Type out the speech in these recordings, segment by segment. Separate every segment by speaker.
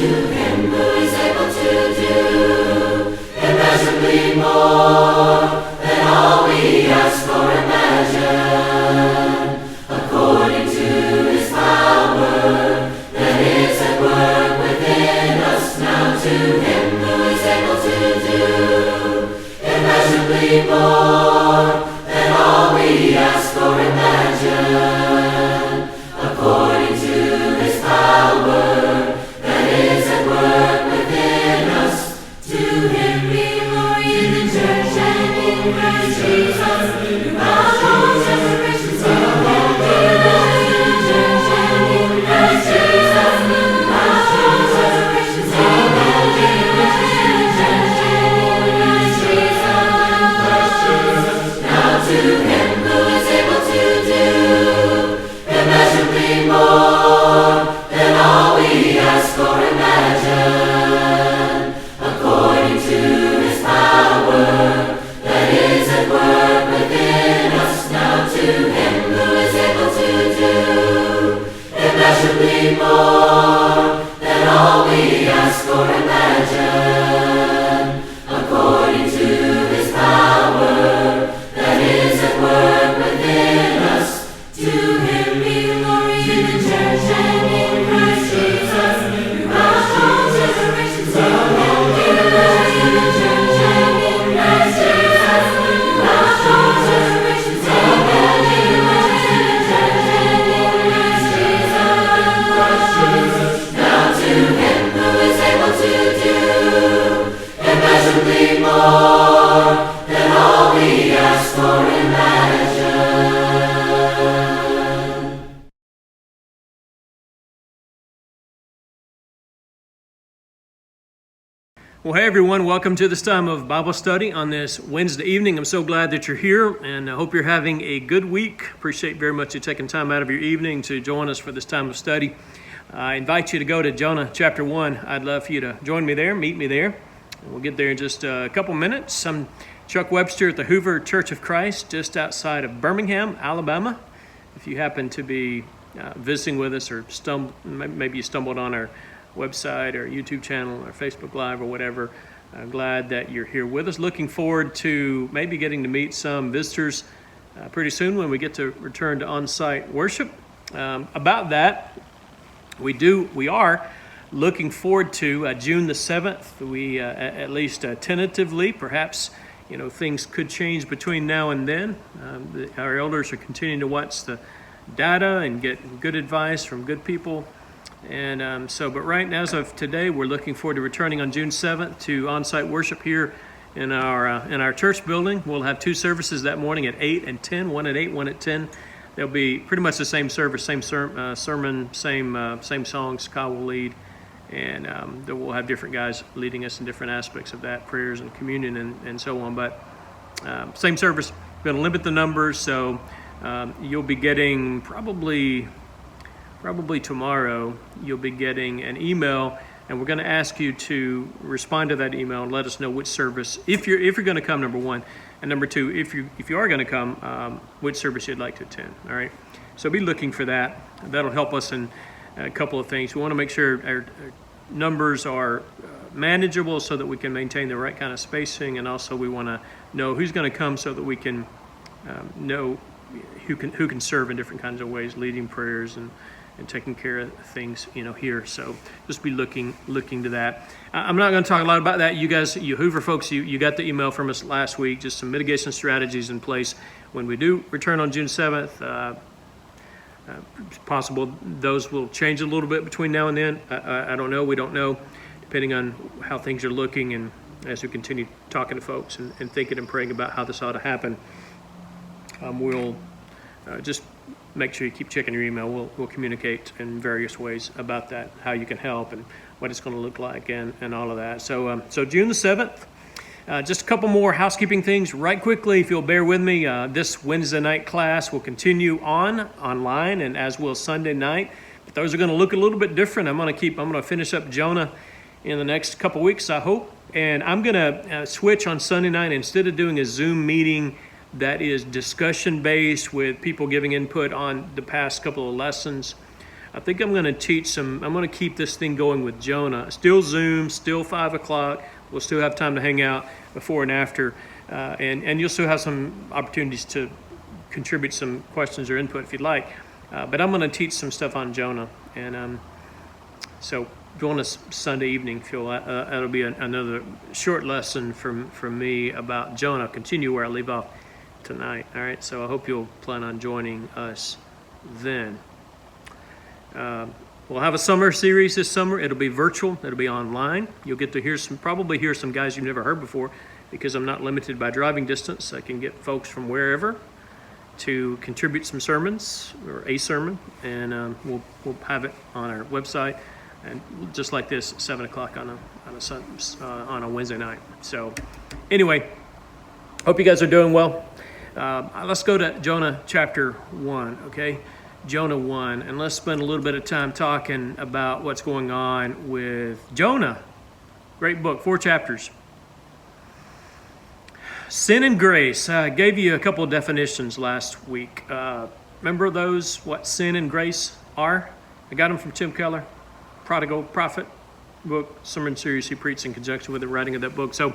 Speaker 1: Him who is able to do immeasurably more than all we ask or imagine, according to His power that is at work within us now. To Him who is able to do immeasurably more than all we ask or imagine, according to His power that is at work within us. To Him be glory in the church and in Christ Jesus, throughout all generations. To Him be glory in the church and in Christ Jesus, throughout all generations. To Him be glory in the church and in Christ Jesus. Now to Him who is able to do immeasurably more than all we ask or imagine, according to His power that is at work within us now. To Him who is able to do immeasurably more than all we ask or imagine, according to His power that is at work within us. To Him be glory in the church and in Christ Jesus, throughout all generations. To Him be glory in the church and in Christ Jesus, throughout all generations. To Him be glory in the church and in Christ Jesus. Now to Him who is able to do immeasurably more than all we ask or imagine.
Speaker 2: Well, hey everyone, welcome to this time of Bible study on this Wednesday evening. I'm so glad that you're here, and I hope you're having a good week. Appreciate very much you taking time out of your evening to join us for this time of study. I invite you to go to Jonah chapter 1. I'd love for you to join me there, meet me there. We'll get there in just a couple minutes. I'm Chuck Webster at the Hoover Church of Christ, just outside of Birmingham, Alabama. If you happen to be visiting with us, or maybe you stumbled on our website or YouTube channel or Facebook Live or whatever, I'm glad that you're here with us. Looking forward to maybe getting to meet some visitors pretty soon when we get to return to on-site worship. About that, we are looking forward to June the 7th. We at least tentatively, perhaps things could change between now and then. Our elders are continuing to watch the data and get good advice from good people. And but right now, as of today, we're looking forward to returning on June 7th to on-site worship here in our church building. We'll have two services that morning at 8 and 10, one at 8, one at 10. They'll be pretty much the same service, same sermon, same songs. Kyle will lead, and we'll have different guys leading us in different aspects of that, prayers and communion and so on. But same service. We're going to limit the numbers, so you'll be getting probably tomorrow, you'll be getting an email, and we're going to ask you to respond to that email and let us know which service, if you're going to come, number one, and number two, if you are going to come, which service you'd like to attend. All right, so be looking for that. That'll help us in a couple of things. We want to make sure our numbers are manageable so that we can maintain the right kind of spacing, and also we want to know who's going to come so that we can know who can serve in different kinds of ways, leading prayers and taking care of things, here. So just be looking to that. I'm not going to talk a lot about that. You guys, you Hoover folks, you got the email from us last week, just some mitigation strategies in place when we do return on June 7th. It's possible those will change a little bit between now and then. I don't know. We don't know, depending on how things are looking, and as we continue talking to folks and thinking and praying about how this ought to happen. We'll just make sure you keep checking your email. We'll communicate in various ways about that, how you can help and what it's going to look like and all of that. So June the 7th, just a couple more housekeeping things right quickly, if you'll bear with me. This Wednesday night class will continue online, and as will Sunday night. But those are going to look a little bit different. I'm going to finish up Jonah in the next couple weeks, I hope. And I'm going to switch on Sunday night. Instead of doing a Zoom meeting that is discussion based with people giving input on the past couple of lessons, I think I'm going to I'm going to keep this thing going with Jonah. Still Zoom, still 5 o'clock. We'll still have time to hang out before and after. And you'll still have some opportunities to contribute some questions or input if you'd like. But I'm going to teach some stuff on Jonah. And so join us Sunday evening, Phil. That'll be another short lesson from me about Jonah. Continue where I leave off tonight. All right, so I hope you'll plan on joining us then. We'll have a summer series this summer. It'll be virtual. It'll be online. You'll get to probably hear some guys you've never heard before, because I'm not limited by driving distance. I can get folks from wherever to contribute some sermons or a sermon, and we'll have it on our website, and just like this, 7 o'clock on a Wednesday night. So anyway, hope you guys are doing well. Let's go to Jonah chapter 1, okay? Jonah 1, and let's spend a little bit of time talking about what's going on with Jonah. Great book, 4 chapters. Sin and grace. I gave you a couple of definitions last week. Remember those, what sin and grace are? I got them from Tim Keller, Prodigal Prophet book, sermon series he preached in conjunction with the writing of that book. So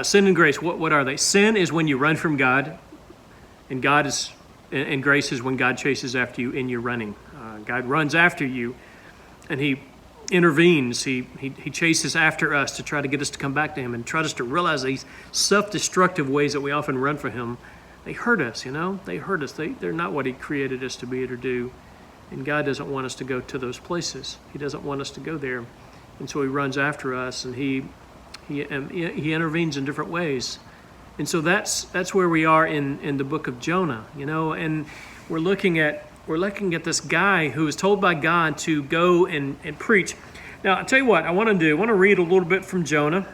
Speaker 2: sin and grace, what are they? Sin is when you run from God, and grace is when God chases after you in your running. God runs after you, and he intervenes. He chases after us to try to get us to come back to him and try us to realize these self-destructive ways that we often run from him. They hurt us, They hurt us. They're not what he created us to be or to do. And God doesn't want us to go to those places. He doesn't want us to go there. And so he runs after us, and he intervenes in different ways. And so that's where we are in the book of Jonah, and we're looking at this guy who is told by God to go and preach. Now, I'll tell you what I want to do. I want to read a little bit from Jonah,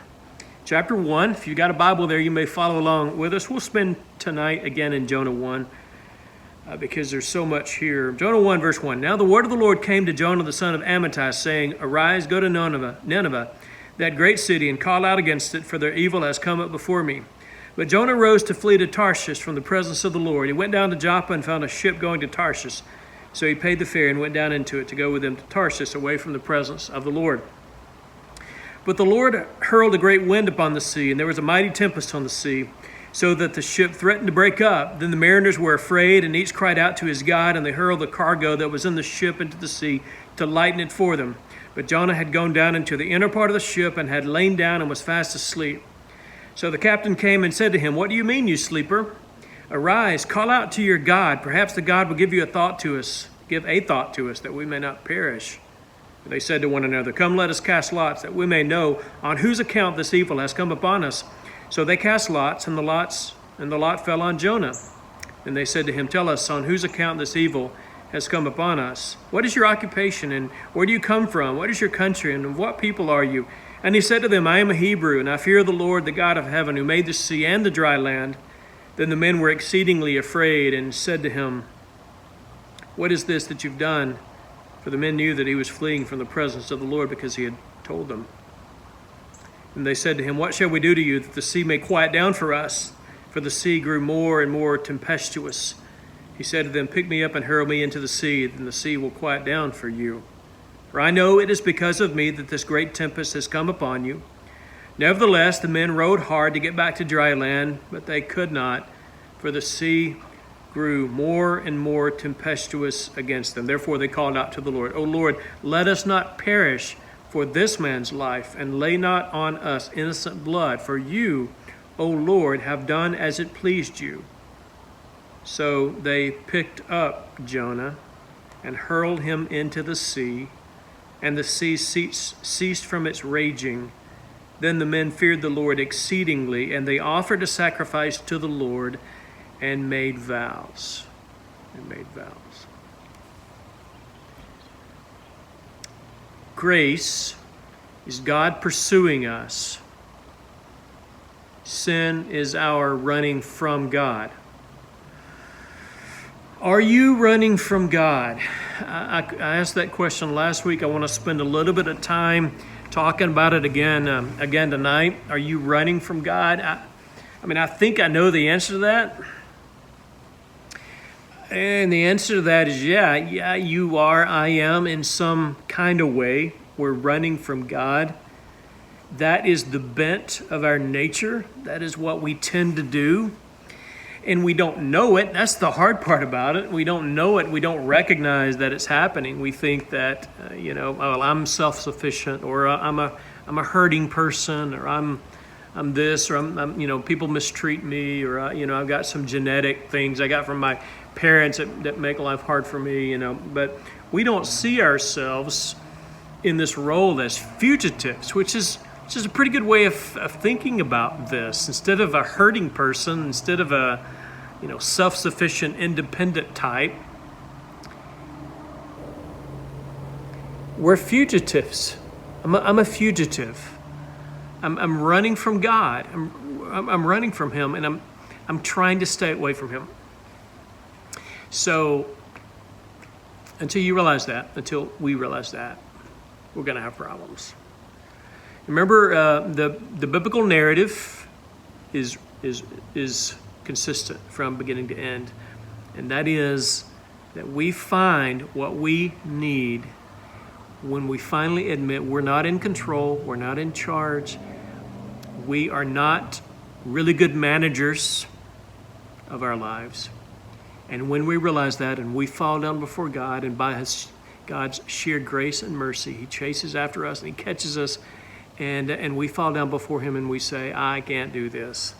Speaker 2: chapter 1. If you've got a Bible there, you may follow along with us. We'll spend tonight again in Jonah 1 because there's so much here. Jonah 1, verse 1. Now the word of the Lord came to Jonah the son of Amittai, saying, Arise, go to Nineveh, that great city, and call out against it, for their evil has come up before me. But Jonah rose to flee to Tarshish from the presence of the Lord. He went down to Joppa and found a ship going to Tarshish. So he paid the fare and went down into it to go with them to Tarshish, away from the presence of the Lord. But the Lord hurled a great wind upon the sea, and there was a mighty tempest on the sea, so that the ship threatened to break up. Then the mariners were afraid, and each cried out to his God, and they hurled the cargo that was in the ship into the sea to lighten it for them. But Jonah had gone down into the inner part of the ship and had lain down and was fast asleep. So the captain came and said to him, What do you mean, you sleeper? Arise, call out to your God. Perhaps the God will give a thought to us, that we may not perish. But they said to one another, Come, let us cast lots, that we may know on whose account this evil has come upon us. So they cast lots, and the lot fell on Jonah. And they said to him, Tell us on whose account this evil has come upon us. What is your occupation, and where do you come from? What is your country, and of what people are you? And he said to them, I am a Hebrew, and I fear the Lord, the God of heaven, who made the sea and the dry land. Then the men were exceedingly afraid and said to him, What is this that you've done? For the men knew that he was fleeing from the presence of the Lord, because he had told them. And they said to him, What shall we do to you, that the sea may quiet down for us? For the sea grew more and more tempestuous. He said to them, Pick me up and hurl me into the sea, then the sea will quiet down for you. For I know it is because of me that this great tempest has come upon you. Nevertheless, the men rowed hard to get back to dry land, but they could not, for the sea grew more and more tempestuous against them. Therefore they called out to the Lord, O Lord, let us not perish for this man's life, and lay not on us innocent blood. For you, O Lord, have done as it pleased you. So they picked up Jonah and hurled him into the sea, and the sea ceased from its raging. Then the men feared the Lord exceedingly, and they offered a sacrifice to the Lord and made vows. Grace is God pursuing us. Sin is our running from God. Are you running from God? I asked that question last week. I want to spend a little bit of time talking about it again tonight. Are you running from God? I think I know the answer to that. And the answer to that is yeah, you are, I am, in some kind of way. We're running from God. That is the bent of our nature. That is what we tend to do. And we don't know it. That's the hard part about it. We don't know it. We don't recognize that it's happening. We think that, well, I'm self-sufficient, or I'm a hurting person, or I'm this, or I'm people mistreat me, or I've got some genetic things I got from my parents that make life hard for me, But we don't see ourselves in this role as fugitives, which is a pretty good way of thinking about this. Instead of a hurting person, instead of a self-sufficient, independent type, we're fugitives. I'm a fugitive. I'm running from God. I'm running from Him, and I'm trying to stay away from Him. So until we realize that, we're going to have problems. Remember, the biblical narrative is consistent from beginning to end, and that is that we find what we need when we finally admit we're not in control, we're not in charge, we are not really good managers of our lives. And when we realize that and we fall down before God, and by God's sheer grace and mercy, He chases after us and He catches us, and we fall down before Him and we say, I can't do this.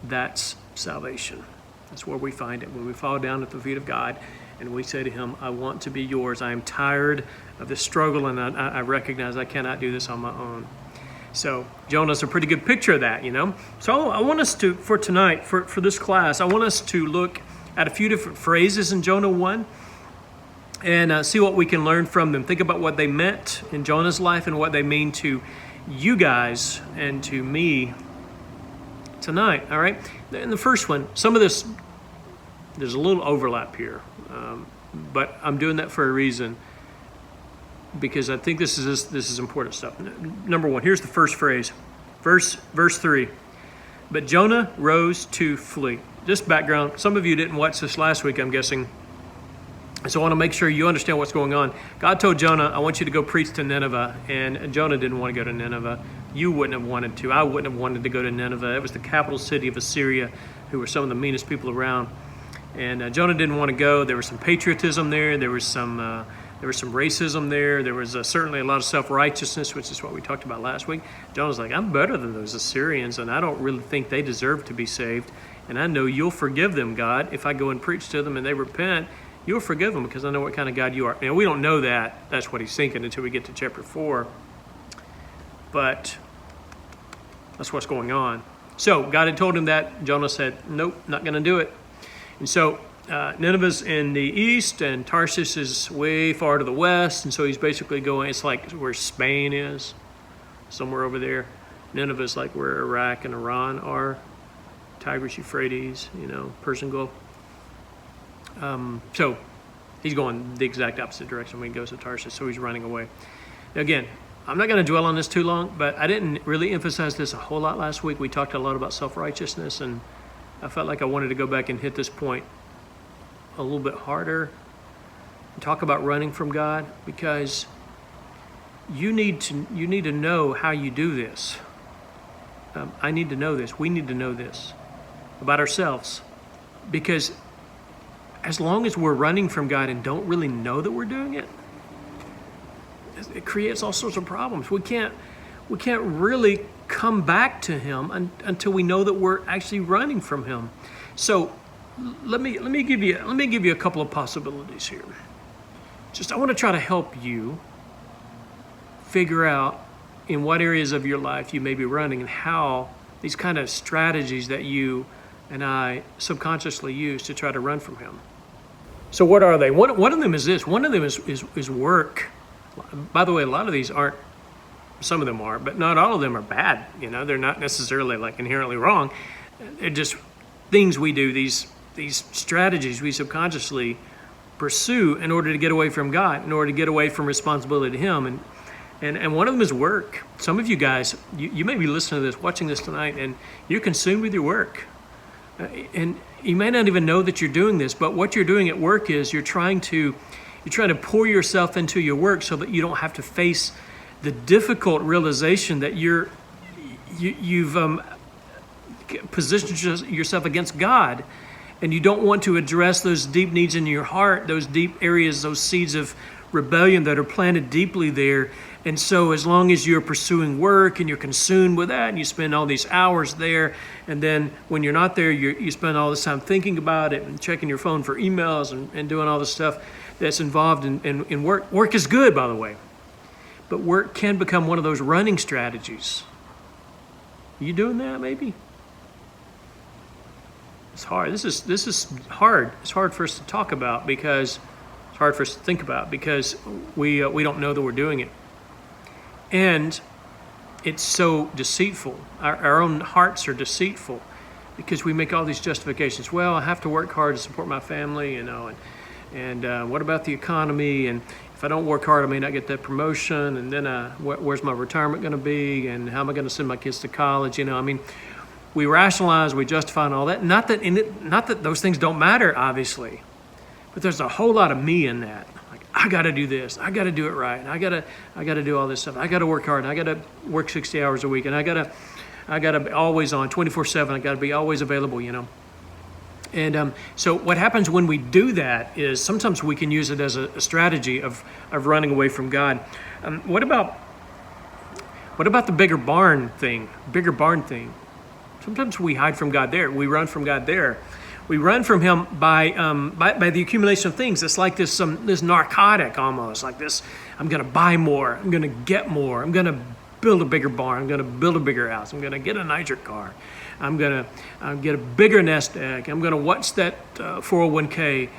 Speaker 2: That's salvation. That's where we find it. When we fall down at the feet of God and we say to Him, I want to be yours. I am tired of this struggle, and I recognize I cannot do this on my own. So Jonah's a pretty good picture of that, So I want us to, for tonight, for this class, I want us to look at a few different phrases in Jonah 1 and see what we can learn from them. Think about what they meant in Jonah's life and what they mean to you guys and to me tonight, all right? In the first one, some of this, there's a little overlap here, but I'm doing that for a reason, because I think this is important stuff. Number one, here's the first phrase, verse 3. But Jonah rose to flee. Just background, some of you didn't watch this last week, I'm guessing. So I want to make sure you understand what's going on. God told Jonah, I want you to go preach to Nineveh. And Jonah didn't want to go to Nineveh. You wouldn't have wanted to. I wouldn't have wanted to go to Nineveh. It was the capital city of Assyria, who were some of the meanest people around. And Jonah didn't want to go. There was some patriotism there. There was some racism there. There was certainly a lot of self-righteousness, which is what we talked about last week. Jonah's like, I'm better than those Assyrians, and I don't really think they deserve to be saved. And I know you'll forgive them, God. If I go and preach to them and they repent, you'll forgive them, because I know what kind of God you are. We don't know that. That's what he's thinking until we get to chapter 4. But that's what's going on. So God had told him that. Jonah said, nope, not going to do it. And so Nineveh's in the east, and Tarshish is way far to the west. And so he's basically going, it's like where Spain is, somewhere over there. Nineveh's like where Iraq and Iran are. Tigris, Euphrates, Persian Gulf. So he's going the exact opposite direction when he goes to Tarshish, so he's running away. Now again, I'm not going to dwell on this too long, but I didn't really emphasize this a whole lot last week. We talked a lot about self-righteousness, and I felt like I wanted to go back and hit this point a little bit harder and talk about running from God, because you need to know how you do this. I need to know this. We need to know this about ourselves, because as long as we're running from God and don't really know that we're doing it, it creates all sorts of problems. We can't really come back to Him until we know that we're actually running from Him. So let me give you a couple of possibilities here. I want to try to help you figure out in what areas of your life you may be running, and how these kind of strategies that you and I subconsciously use to try to run from Him. So what are they? One of them is this. One of them is work. By the way, a lot of these aren't, some of them are, but not all of them are bad. They're not necessarily like inherently wrong. They're just things we do, these strategies we subconsciously pursue in order to get away from God, in order to get away from responsibility to Him. And one of them is work. Some of you guys, you may be listening to this, watching this tonight, and you're consumed with your work. And you may not even know that you're doing this, but what you're doing at work is you're trying to pour yourself into your work so that you don't have to face the difficult realization that you've positioned yourself against God, and you don't want to address those deep needs in your heart, those deep areas, those seeds of rebellion that are planted deeply there. And so as long as you're pursuing work and you're consumed with that and you spend all these hours there, and then when you're not there, you spend all this time thinking about it and checking your phone for emails and doing all this stuff that's involved in work. Work is good, by the way, but work can become one of those running strategies. Are you doing that maybe? It's hard. This is hard. It's hard for us to talk about because it's hard for us to think about because we don't know that we're doing it. And it's so deceitful. Our own hearts are deceitful because we make all these justifications. Well, I have to work hard to support my family, and what about the economy? And if I don't work hard, I may not get that promotion. And then where's my retirement going to be? And how am I going to send my kids to college? We rationalize, we justify, and all that. Not that those things don't matter, obviously, but there's a whole lot of me in that. I got to do this. I got to do it right. And I got to do all this stuff. I got to work hard. And I got to work 60 hours a week. And I got to be always on 24/7. I got to be always available, And so what happens when we do that is sometimes we can use it as a strategy of running away from God. What about the bigger barn thing? Sometimes we hide from God there. We run from God there. We run from Him by the accumulation of things. It's like this narcotic almost, like this. I'm going to buy more. I'm going to get more. I'm going to build a bigger barn. I'm going to build a bigger house. I'm going to get a nicer car. I'm going to get a bigger nest egg. I'm going to watch that 401k,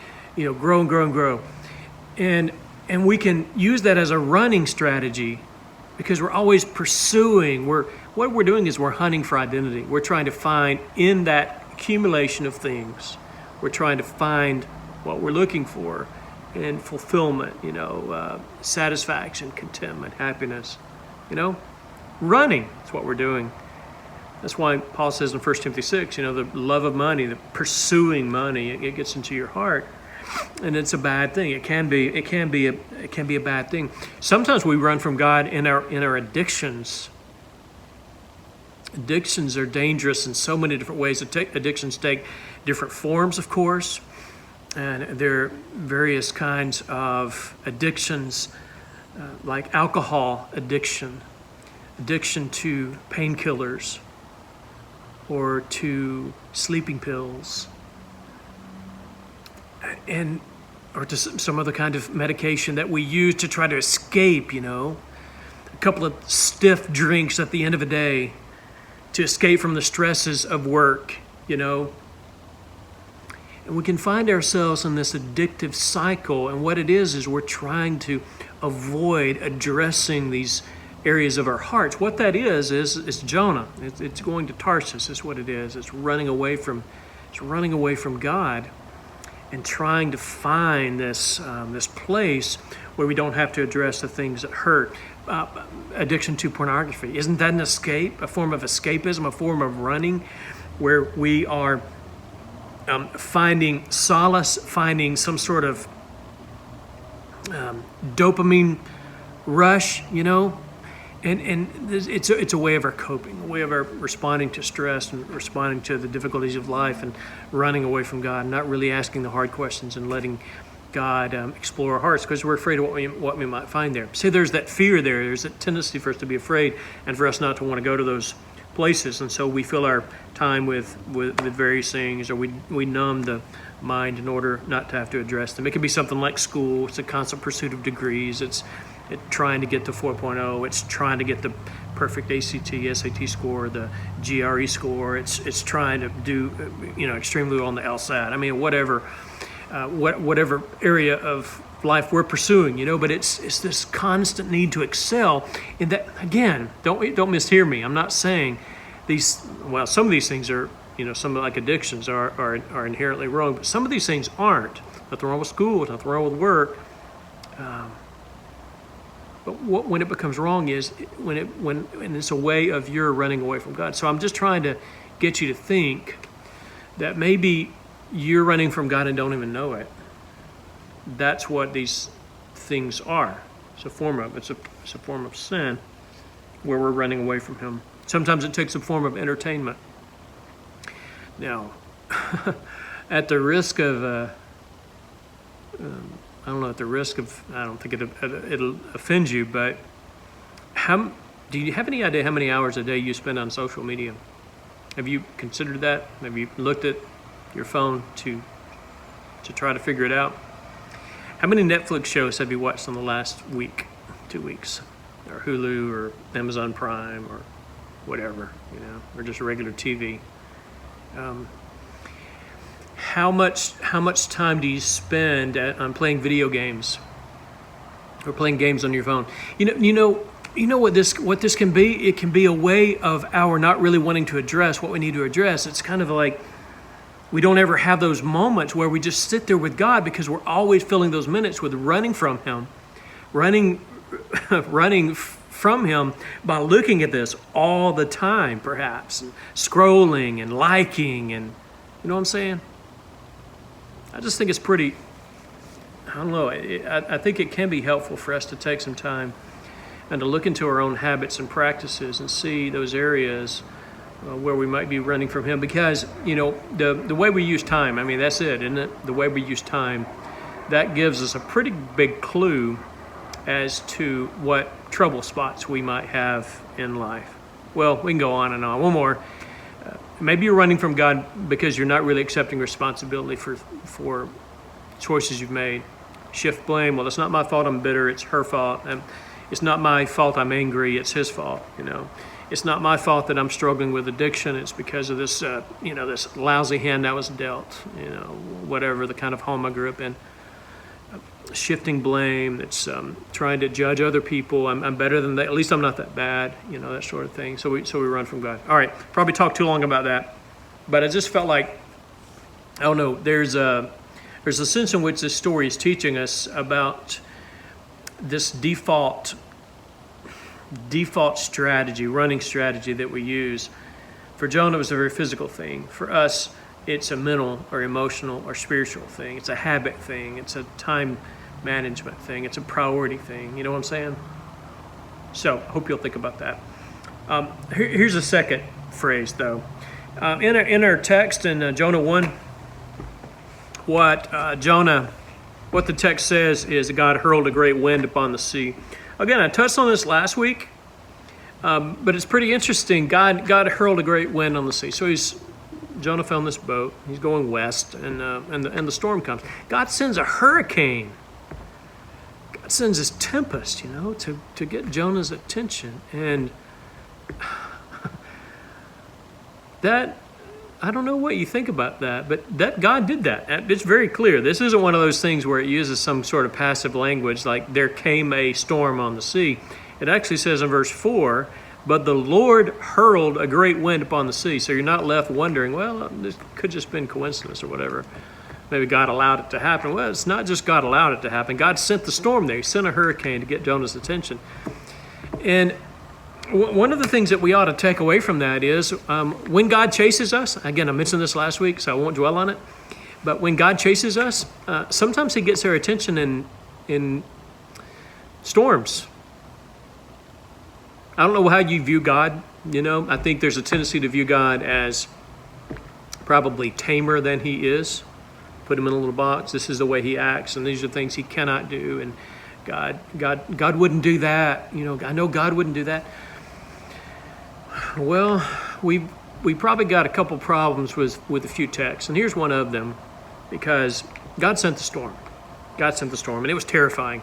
Speaker 2: grow and grow and grow. And we can use that as a running strategy because we're always pursuing. What we're doing is we're hunting for identity. We're trying to find in that accumulation of things, we're trying to find what we're looking for in fulfillment, satisfaction, contentment, happiness, running. That's what we're doing. That's why Paul says in 1 Timothy 6, the love of money, the pursuing money, it gets into your heart, and it's a bad thing. It can be a bad thing. Sometimes we run from God in our addictions. Addictions are dangerous in so many different ways. Addictions take different forms, of course, and there are various kinds of addictions, like alcohol addiction to painkillers, or to sleeping pills, or to some other kind of medication that we use to try to escape, a couple of stiff drinks at the end of a day to escape from the stresses of work, And we can find ourselves in this addictive cycle, and what it is we're trying to avoid addressing these areas of our hearts. What that is Jonah. It's going to Tarsus is what it is. It's running away from God and trying to find this place where we don't have to address the things that hurt. Addiction to pornography. Isn't that an escape, a form of escapism, a form of running, where we are finding solace, finding some sort of dopamine rush, And it's a way of our coping, a way of our responding to stress and responding to the difficulties of life and running away from God, not really asking the hard questions and letting God explore our hearts because we're afraid of what we might find there. See, there's that fear there. There's a tendency for us to be afraid and for us not to want to go to those places. And so we fill our time with various things, or we numb the mind in order not to have to address them. It can be something like school. It's a constant pursuit of degrees. It's trying to get to 4.0. It's trying to get the perfect ACT, SAT score, the GRE score. It's trying to do, extremely well on the LSAT. I mean, whatever area of life we're pursuing, but it's this constant need to excel. In that, again, don't mishear me. I'm not saying some of these things are, some like addictions are inherently wrong, but some of these things aren't. Nothing wrong with school, nothing wrong with work. But when it becomes wrong is when it's a way of your running away from God. So I'm just trying to get you to think that maybe you're running from God and don't even know it. That's what these things are. It's a form of sin where we're running away from Him. Sometimes it takes a form of entertainment. Now, at the risk of, I don't think it'll offend you, but do you have any idea how many hours a day you spend on social media? Have you considered that? Have you looked at your phone to try to figure it out? How many Netflix shows have you watched in the last week, 2 weeks? Or Hulu or Amazon Prime or whatever, or just regular TV? How much time do you spend on playing video games or playing games on your phone? You know what this can be? It can be a way of our not really wanting to address what we need to address. It's kind of like we don't ever have those moments where we just sit there with God because we're always filling those minutes with running from Him, running from Him by looking at this all the time, perhaps, and scrolling and liking, and you know what I'm saying? I just think it's pretty, I don't know, I think it can be helpful for us to take some time and to look into our own habits and practices and see those areas where we might be running from Him. Because, the way we use time, that's it, isn't it? The way we use time, that gives us a pretty big clue as to what trouble spots we might have in life. Well, we can go on and on. One more. Maybe you're running from God because you're not really accepting responsibility for choices you've made. Shift blame. Well, it's not my fault I'm bitter. It's her fault. It's not my fault I'm angry. It's his fault. It's not my fault that I'm struggling with addiction. It's because of this, this lousy hand I was dealt. Whatever the kind of home I grew up in. Shifting blame. That's trying to judge other people. I'm better than that. At least I'm not that bad. That sort of thing. So we run from God. All right. Probably talked too long about that, but I just felt like, I don't know. There's a sense in which this story is teaching us about this default strategy, running strategy that we use. For Jonah, it was a very physical thing. For us, it's a mental or emotional or spiritual thing. It's a habit thing. It's a time management thing. It's a priority thing. You know what I'm saying? So I hope you'll think about that. Here's a second phrase, though. In our text in Jonah 1, what the text says is God hurled a great wind upon the sea. Again, I touched on this last week, but it's pretty interesting. God hurled a great wind on the sea. So Jonah found this boat. He's going west, and the storm comes. God sends a hurricane. God sends this tempest, to get Jonah's attention. And that, I don't know what you think about that, but that God did that. It's very clear. This isn't one of those things where it uses some sort of passive language like there came a storm on the sea. It actually says in verse 4, but the Lord hurled a great wind upon the sea. So you're not left wondering, well, this could just been coincidence or whatever. Maybe God allowed it to happen. Well, it's not just God allowed it to happen. God sent the storm there. He sent a hurricane to get Jonah's attention. And one of the things that we ought to take away from that is when God chases us, again, I mentioned this last week, so I won't dwell on it, but when God chases us, sometimes He gets our attention in storms. I don't know how you view God. I think there's a tendency to view God as probably tamer than He is. Put Him in a little box. This is the way He acts, and these are things He cannot do. And God wouldn't do that. I know God wouldn't do that. Well, we probably got a couple problems with a few texts, and here's one of them, because God sent the storm. God sent the storm, and it was terrifying.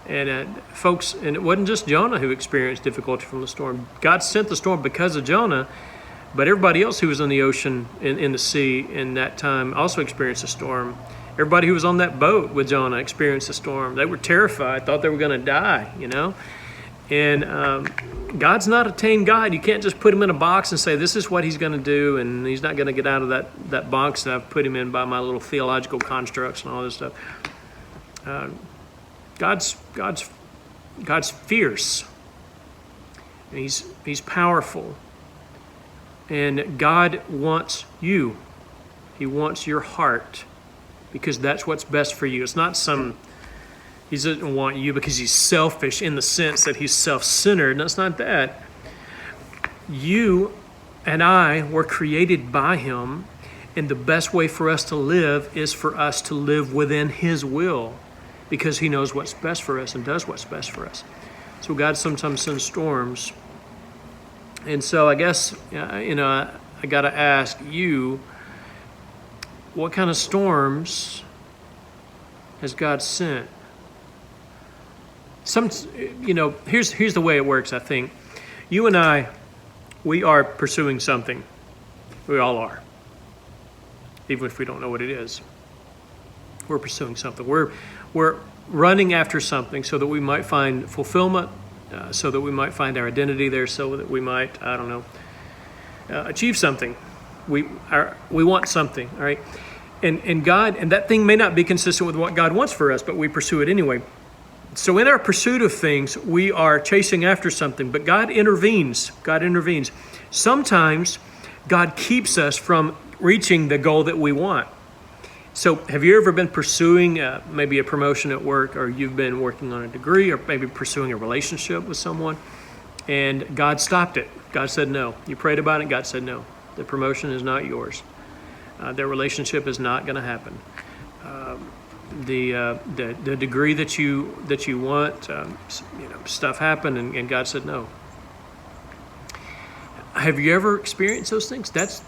Speaker 2: And folks, and it wasn't just Jonah who experienced difficulty from the storm. God sent the storm because of Jonah, but everybody else who was in the ocean, in the sea in that time also experienced a storm. Everybody who was on that boat with Jonah experienced a storm. They were terrified, thought they were going to die, And God's not a tame God. You can't just put Him in a box and say, this is what He's going to do, and He's not going to get out of that box that I've put Him in by my little theological constructs and all this stuff. God's fierce. He's powerful. And God wants you. He wants your heart because that's what's best for you. It's not he doesn't want you because he's selfish in the sense that he's self-centered. No, it's not that. You and I were created by him, and the best way for us to live is for us to live within his will because he knows what's best for us and does what's best for us. So God sometimes sends storms. And so I guess, I got to ask you, what kind of storms has God sent? Here's the way it works, I think. You and I, we are pursuing something. We all are. Even if we don't know what it is. We're pursuing something. We're running after something so that we might find fulfillment, so that we might find our identity there, so that we might, achieve something. We want something, all right? And God, and that thing may not be consistent with what God wants for us, but we pursue it anyway. So in our pursuit of things, we are chasing after something, but God intervenes. God intervenes. Sometimes God keeps us from reaching the goal that we want. So have you ever been pursuing maybe a promotion at work, or you've been working on a degree, or maybe pursuing a relationship with someone, and God stopped it? God said no. You prayed about it, God said no. The promotion is not yours. Their relationship is not going to happen. The degree that you want, stuff happened, and God said no. Have you ever experienced those things? That's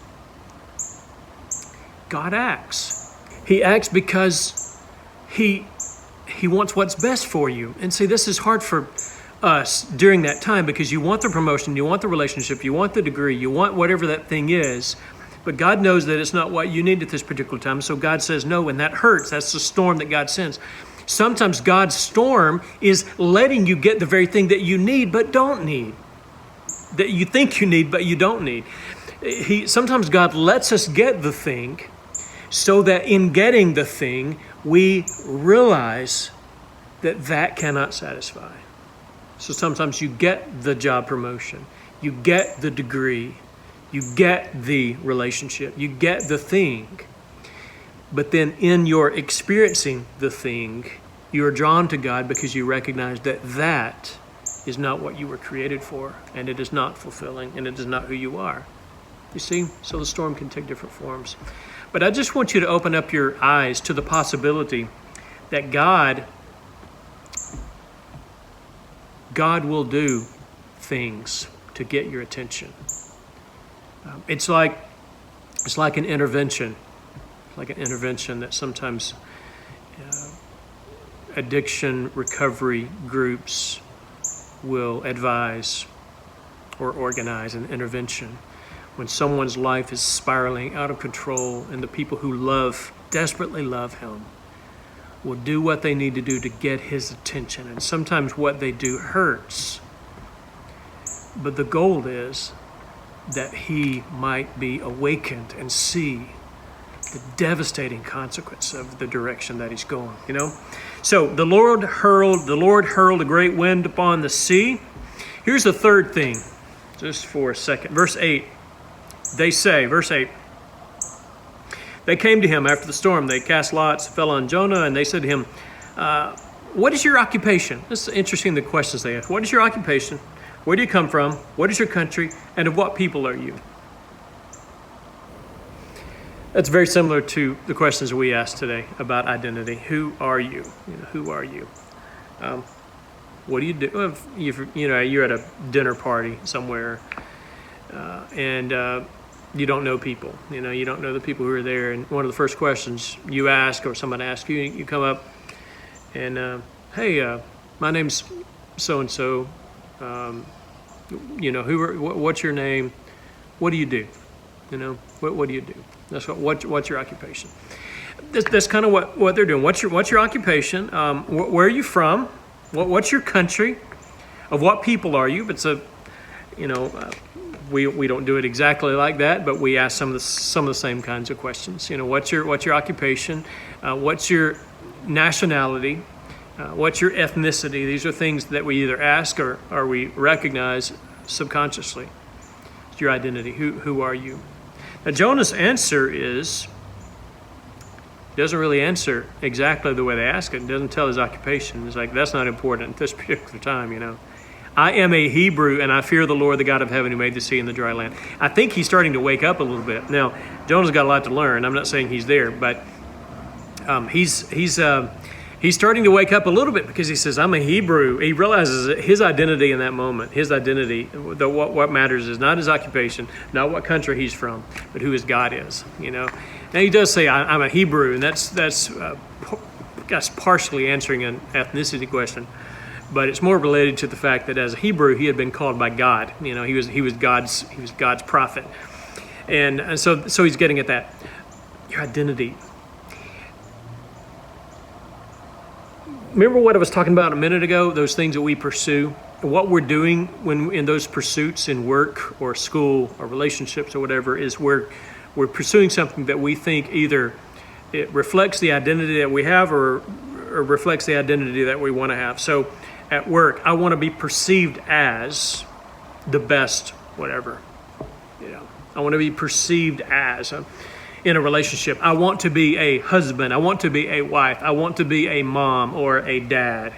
Speaker 2: God acts. He acts because he wants what's best for you. And see, this is hard for us during that time because you want the promotion, you want the relationship, you want the degree, you want whatever that thing is. But God knows that it's not what you need at this particular time. So God says no, and that hurts. That's the storm that God sends. Sometimes God's storm is letting you get the very thing that you need but don't need. That you think you need but you don't need. Sometimes God lets us get the thing so that in getting the thing, we realize that cannot satisfy. So sometimes you get the job promotion, you get the degree, you get the relationship, you get the thing. But then in your experiencing the thing, you are drawn to God because you recognize that is not what you were created for, and it is not fulfilling, and it is not who you are. You see? So the storm can take different forms. But I just want you to open up your eyes to the possibility that God will do things to get your attention. It's like an intervention. Like an intervention that sometimes addiction recovery groups will advise or organize an intervention when someone's life is spiraling out of control and the people who desperately love him will do what they need to do to get his attention. And sometimes what they do hurts. But the goal is that he might be awakened and see the devastating consequence of the direction that he's going, So the Lord hurled a great wind upon the sea. Here's the third thing, just for a second. Verse 8, verse 8, they came to him after the storm. They cast lots, fell on Jonah, and they said to him, what is your occupation? This is interesting, the questions they ask. What is your occupation? Where do you come from? What is your country? And of what people are you? That's very similar to the questions we asked today about identity. Who are you? Who are you? What do you do? You're at a dinner party somewhere, and you don't know people. You don't know the people who are there. And one of the first questions you ask, or someone asks you, you come up and, hey, my name's so and so. What's your name? What do you do? What do you do? That's what's your occupation? That's kind of what they're doing. What's your occupation? Where are you from? What's your country? Of what people are you? But we don't do it exactly like that, but we ask some of the same kinds of questions. What's your occupation? What's your nationality? What's your ethnicity? These are things that we either ask or we recognize subconsciously. It's your identity. Who are you? Now, Jonah's answer is, Doesn't really answer exactly the way they ask it. Doesn't tell his occupation. It's like, that's not important at this particular time, you know. I am a Hebrew, and I fear the Lord, the God of heaven, who made the sea and the dry land. I think he's starting to wake up a little bit. Now, Jonah's got a lot to learn. I'm not saying he's there, but he's starting to wake up a little bit, because he says, I'm a Hebrew. He realizes that his identity in that moment, his identity, what matters is not his occupation, not what country he's from, but who his God is, you know. Now, he does say, I'm a Hebrew, and that's partially answering an ethnicity question. But it's more related to the fact that as a Hebrew, he had been called by God. You know, he was God's prophet, and so he's getting at that. Your identity. Remember what I was talking about a minute ago? Those things that we pursue, what we're doing when in those pursuits in work or school or relationships or whatever, is we're pursuing something that we think either it reflects the identity that we have or reflects the identity that we want to have. So at work, I want to be perceived as the best whatever. You know, I want to be perceived as in a relationship. I want to be a husband. I want to be a wife. I want to be a mom or a dad.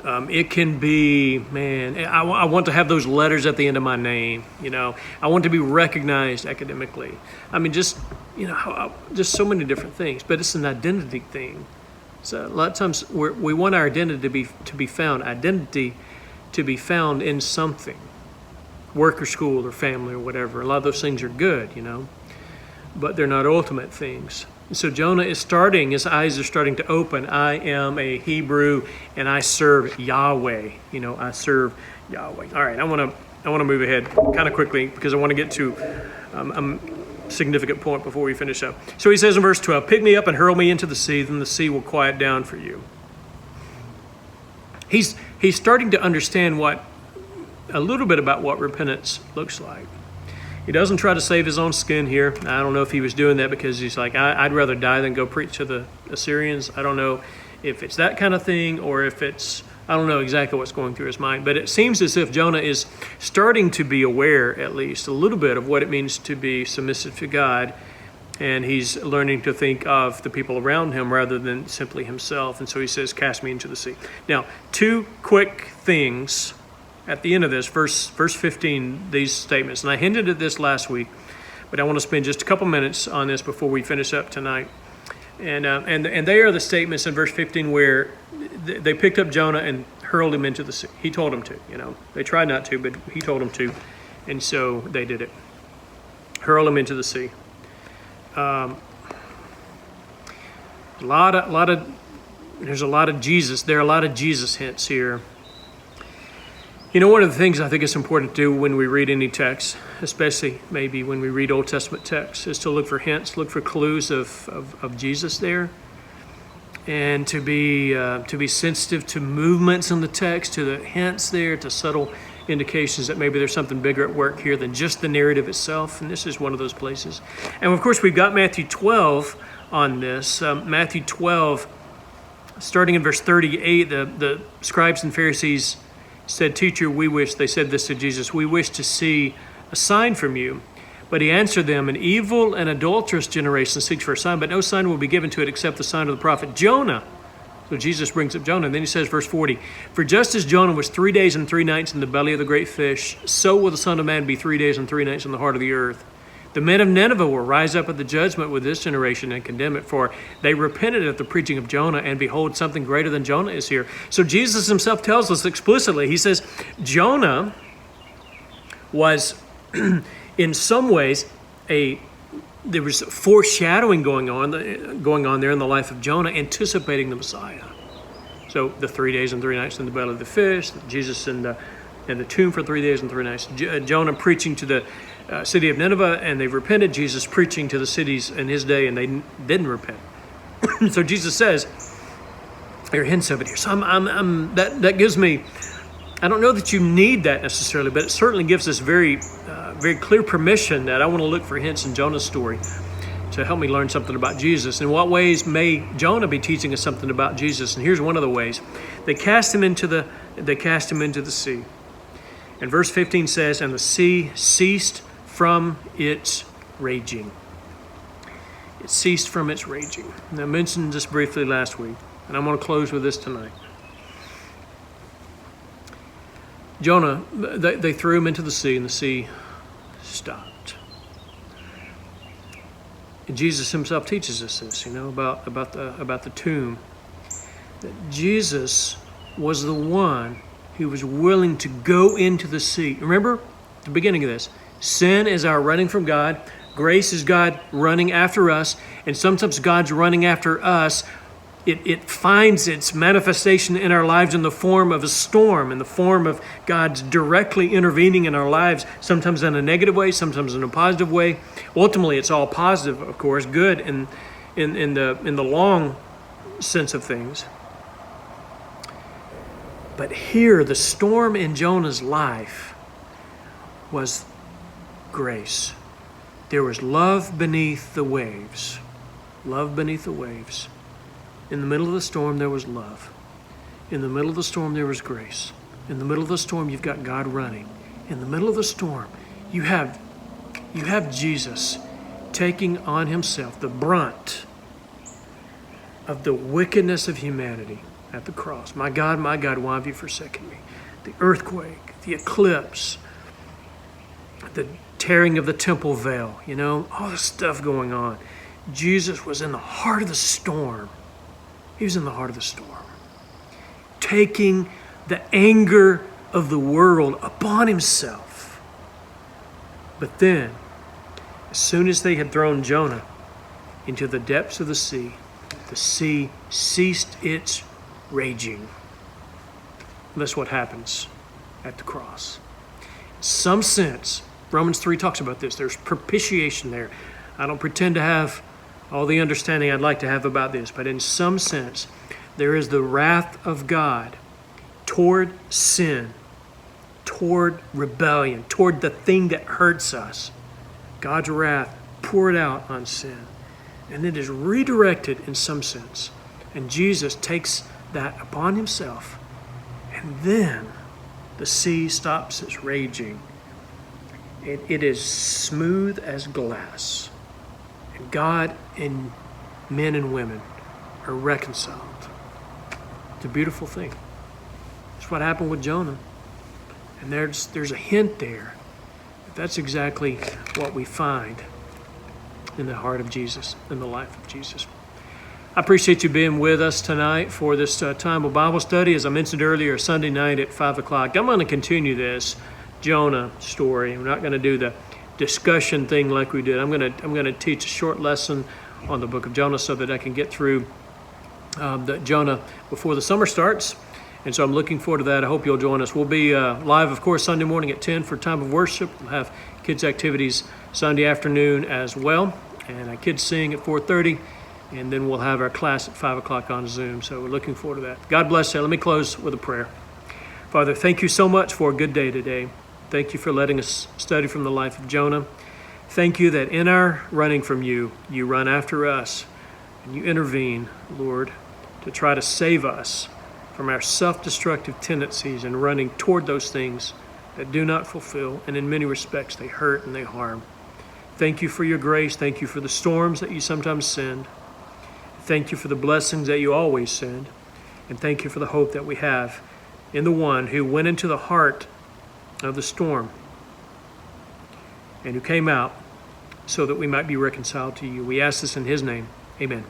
Speaker 2: It can be, I want to have those letters at the end of my name. You know, I want to be recognized academically. I mean, just so many different things. But it's an identity thing. So a lot of times we want our identity to be found in something, work or school or family or whatever. A lot of those things are good, you know, but they're not ultimate things. So Jonah is starting, his eyes are starting to open. I am a Hebrew and I serve Yahweh. You know, I serve Yahweh. All right, I want to move ahead kind of quickly, because I want to get to a significant point before we finish up. So he says in verse 12, pick me up and hurl me into the sea, then the sea will quiet down for you. He's starting to understand a little bit about what repentance looks like. He doesn't try to save his own skin here. I don't know if he was doing that because he's like, I'd rather die than go preach to the Assyrians. I don't know if it's that kind of thing, or if I don't know exactly what's going through his mind. But it seems as if Jonah is starting to be aware, at least a little bit, of what it means to be submissive to God. And he's learning to think of the people around him rather than simply himself. And so he says, cast me into the sea. Now, two quick things at the end of this, verse 15, these statements. And I hinted at this last week, but I want to spend just a couple minutes on this before we finish up tonight. And they are the statements in verse 15 where they picked up Jonah and hurled him into the sea. He told them to, you know. They tried not to, but he told them to. And so they did it. Hurl him into the sea. There's a lot of Jesus. There are a lot of Jesus hints here. You know, one of the things I think it's important to do when we read any text, especially maybe when we read Old Testament texts, is to look for hints, look for clues of Jesus there, and to be sensitive to movements in the text, to the hints there, to subtle indications that maybe there's something bigger at work here than just the narrative itself. And this is one of those places. And of course, we've got Matthew 12 on this. Matthew 12, starting in verse 38, the scribes and Pharisees said, "Teacher, they said this to Jesus, we wish to see a sign from you." But he answered them, "An evil and adulterous generation seeks for a sign, but no sign will be given to it except the sign of the prophet Jonah." So Jesus brings up Jonah. And then he says, verse 40, "For just as Jonah was 3 days and 3 nights in the belly of the great fish, so will the Son of Man be 3 days and 3 nights in the heart of the earth. The men of Nineveh will rise up at the judgment with this generation and condemn it, for they repented at the preaching of Jonah, and behold, something greater than Jonah is here." So Jesus himself tells us explicitly, he says, Jonah was in some ways there was foreshadowing going on there in the life of Jonah, anticipating the Messiah. So the 3 days and 3 nights in the belly of the fish, Jesus in the tomb for 3 days and 3 nights, Jonah preaching to the city of Nineveh, and they repented. Jesus preaching to the cities in his day, and they didn't repent. So Jesus says, there are hints of it here. So that gives me, I don't know that you need that necessarily, but it certainly gives us very clear permission that I want to look for hints in Jonah's story to help me learn something about Jesus. In what ways may Jonah be teaching us something about Jesus? And here's one of the ways. They cast him into the sea. And verse 15 says, "And the sea ceased from its raging." it ceased from its raging. And I mentioned this briefly last week, and I'm going to close with this tonight. Jonah, they threw him into the sea, and the sea stopped. And Jesus himself teaches us this, about the tomb. That Jesus was the one who was willing to go into the sea. Remember at the beginning of this, sin is our running from God. Grace is God running after us. And sometimes God's running after us. It finds its manifestation in our lives in the form of a storm, in the form of God's directly intervening in our lives, sometimes in a negative way, sometimes in a positive way. Ultimately, it's all positive, of course, good in the long sense of things. But here, the storm in Jonah's life was grace. There was love beneath the waves. Love beneath the waves. In the middle of the storm, there was love. In the middle of the storm, there was grace. In the middle of the storm, you've got God running. In the middle of the storm, you have Jesus taking on himself the brunt of the wickedness of humanity at the cross. My God, why have you forsaken me? The earthquake, the eclipse, the tearing of the temple veil, all this stuff going on. Jesus was in the heart of the storm. He was in the heart of the storm, taking the anger of the world upon himself. But then, as soon as they had thrown Jonah into the depths of the sea ceased its raging. And that's what happens at the cross. In some sense, Romans 3 talks about this. There's propitiation there. I don't pretend to have all the understanding I'd like to have about this, but in some sense, there is the wrath of God toward sin, toward rebellion, toward the thing that hurts us. God's wrath poured out on sin, and it is redirected in some sense. And Jesus takes that upon himself, and then the sea stops its raging. It is smooth as glass. And God and men and women are reconciled. It's a beautiful thing. That's what happened with Jonah. And there's a hint there. That's exactly what we find in the heart of Jesus, in the life of Jesus. I appreciate you being with us tonight for this time of Bible study. As I mentioned earlier, Sunday night at 5 o'clock, I'm going to continue this Jonah story. I'm not going to do the discussion thing like we did. I'm going to teach a short lesson on the book of Jonah so that I can get through the Jonah before the summer starts. And so I'm looking forward to that. I hope you'll join us. We'll be live, of course, Sunday morning at 10 for time of worship. We'll have kids' activities Sunday afternoon as well. And kids sing at 4:30. And then we'll have our class at 5 o'clock on Zoom. So we're looking forward to that. God bless you. Let me close with a prayer. Father, thank you so much for a good day today. Thank you for letting us study from the life of Jonah. Thank you that in our running from you, you run after us and you intervene, Lord, to try to save us from our self-destructive tendencies and running toward those things that do not fulfill, and in many respects they hurt and they harm. Thank you for your grace. Thank you for the storms that you sometimes send. Thank you for the blessings that you always send. And thank you for the hope that we have in the one who went into the heart of the storm and who came out so that we might be reconciled to you. We ask this in his name. Amen.